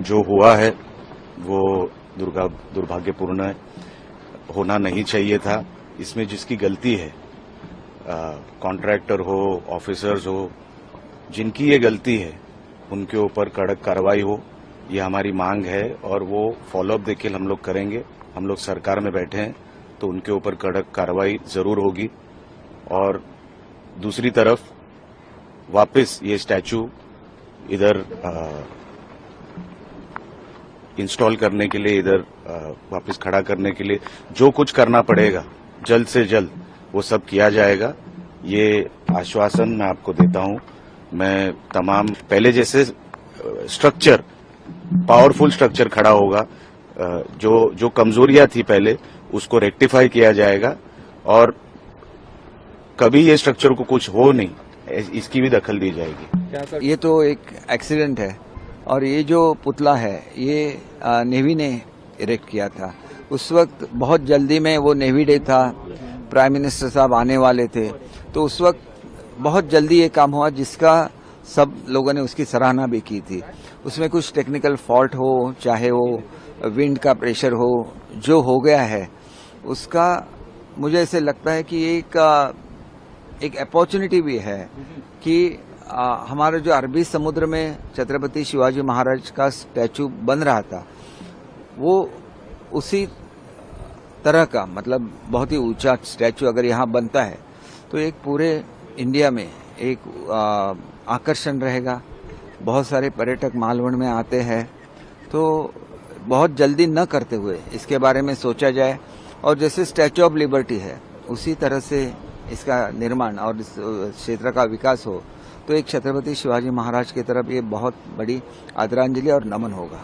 जो हुआ है वो दुर्भाग्यपूर्ण है, होना नहीं चाहिए था। इसमें जिसकी गलती है, कॉन्ट्रैक्टर हो, ऑफिसर्स हो, जिनकी ये गलती है उनके ऊपर कड़क कार्रवाई हो, ये हमारी मांग है और वो फॉलोअप देखिए हम लोग करेंगे। हम लोग सरकार में बैठे हैं तो उनके ऊपर कड़क कार्रवाई जरूर होगी। और दूसरी तरफ वापस ये स्टैचू इधर इंस्टॉल करने के लिए, इधर वापस खड़ा करने के लिए जो कुछ करना पड़ेगा जल्द से जल्द वो सब किया जाएगा। ये आश्वासन मैं आपको देता हूं। मैं तमाम पहले जैसे स्ट्रक्चर, पावरफुल स्ट्रक्चर खड़ा होगा, जो कमजोरियां थी पहले उसको रेक्टिफाई किया जाएगा और कभी ये स्ट्रक्चर को कुछ हो नहीं, इसकी भी दखल दी जाएगी। ये तो एक एक्सीडेंट है और ये जो पुतला है ये नेवी ने इरेक्ट किया था। उस वक्त बहुत जल्दी में वो नेवी डे था, प्राइम मिनिस्टर साहब आने वाले थे, तो उस वक्त बहुत जल्दी ये काम हुआ जिसका सब लोगों ने उसकी सराहना भी की थी। उसमें कुछ टेक्निकल फॉल्ट हो, चाहे वो विंड का प्रेशर हो, जो हो गया है उसका मुझे ऐसे लगता है कि एक अपॉर्चुनिटी भी है कि हमारे जो अरबी समुद्र में छत्रपति शिवाजी महाराज का स्टैचू बन रहा था वो उसी तरह का, मतलब बहुत ही ऊंचा स्टैचू अगर यहाँ बनता है तो एक पूरे इंडिया में एक आकर्षण रहेगा। बहुत सारे पर्यटक मालवण में आते हैं, तो बहुत जल्दी न करते हुए इसके बारे में सोचा जाए और जैसे स्टैचू ऑफ लिबर्टी है उसी तरह से इसका निर्माण और इस क्षेत्र का विकास हो तो एक छत्रपति शिवाजी महाराज की तरफ ये बहुत बड़ी आदरांजलि और नमन होगा।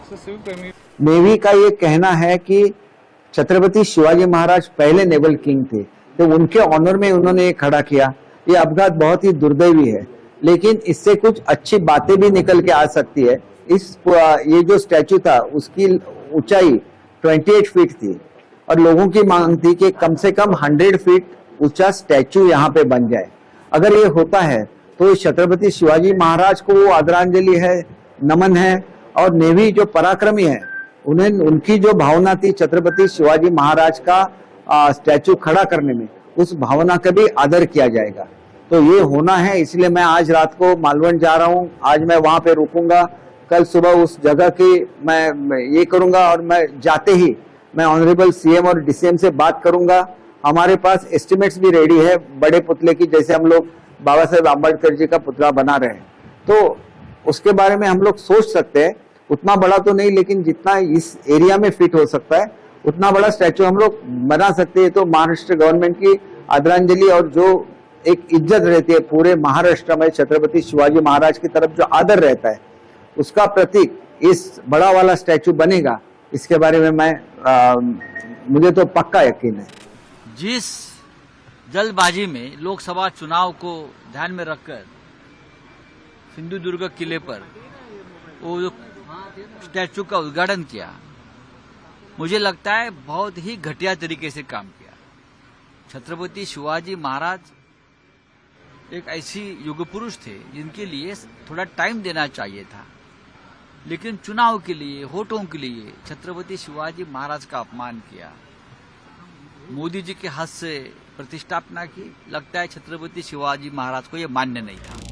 नेवी का ये कहना है कि छत्रपति शिवाजी महाराज पहले नेवल किंग थे, तो उनके ऑनर में उन्होंने ये खड़ा किया। ये अपघात बहुत ही दुर्दैवी है, लेकिन इससे कुछ अच्छी बातें भी निकल के आ सकती है। ये जो स्टैचू था उसकी ऊंचाई 28 फीट थी और लोगों की मांग थी कि कम से कम 100 फीट ऊंचा स्टैचू यहाँ पे बन जाए। अगर ये होता है तो छत्रपति शिवाजी महाराज को वो आदरांजलि है, नमन है। और नेवी जो पराक्रमी है उनकी जो भावना थी छत्रपति शिवाजी महाराज का स्टैचू खड़ा करने में, उस भावना का भी आदर किया जाएगा। तो ये होना है, इसलिए मैं आज रात को मालवण जा रहा हूँ। आज मैं वहां पे रुकूंगा, कल सुबह उस जगह की मैं ये करूंगा और मैं जाते ही मैं ऑनरेबल सीएम और डीसीएम से बात करूंगा। हमारे पास एस्टिमेट्स भी रेडी है बड़े पुतले की, जैसे हम लोग बाबा साहेब आम्बेडकर जी का पुतला बना रहे हैं, तो उसके बारे में हम लोग सोच सकते हैं। उतना बड़ा तो नहीं, लेकिन जितना इस एरिया में फिट हो सकता है उतना बड़ा स्टैचू हम लोग बना सकते हैं। तो महाराष्ट्र गवर्नमेंट की आदरांजलि और जो एक इज्जत रहती है पूरे महाराष्ट्र में छत्रपति शिवाजी महाराज की तरफ जो आदर रहता है उसका प्रतीक इस बड़ा वाला स्टैचू बनेगा, इसके बारे में मुझे तो पक्का यकीन है। जिस जल्दबाजी में लोकसभा चुनाव को ध्यान में रखकर सिंधुदुर्ग किले पर वो जो स्टैचू का उद्घाटन किया, मुझे लगता है बहुत ही घटिया तरीके से काम किया। छत्रपति शिवाजी महाराज एक ऐसी युग पुरुष थे जिनके लिए थोड़ा टाइम देना चाहिए था, लेकिन चुनाव के लिए, वोटों के लिए छत्रपति शिवाजी महाराज का अपमान किया। मोदी जी के हाथ से प्रतिष्ठापना की, लगता है छत्रपति शिवाजी महाराज को यह मान्य नहीं था।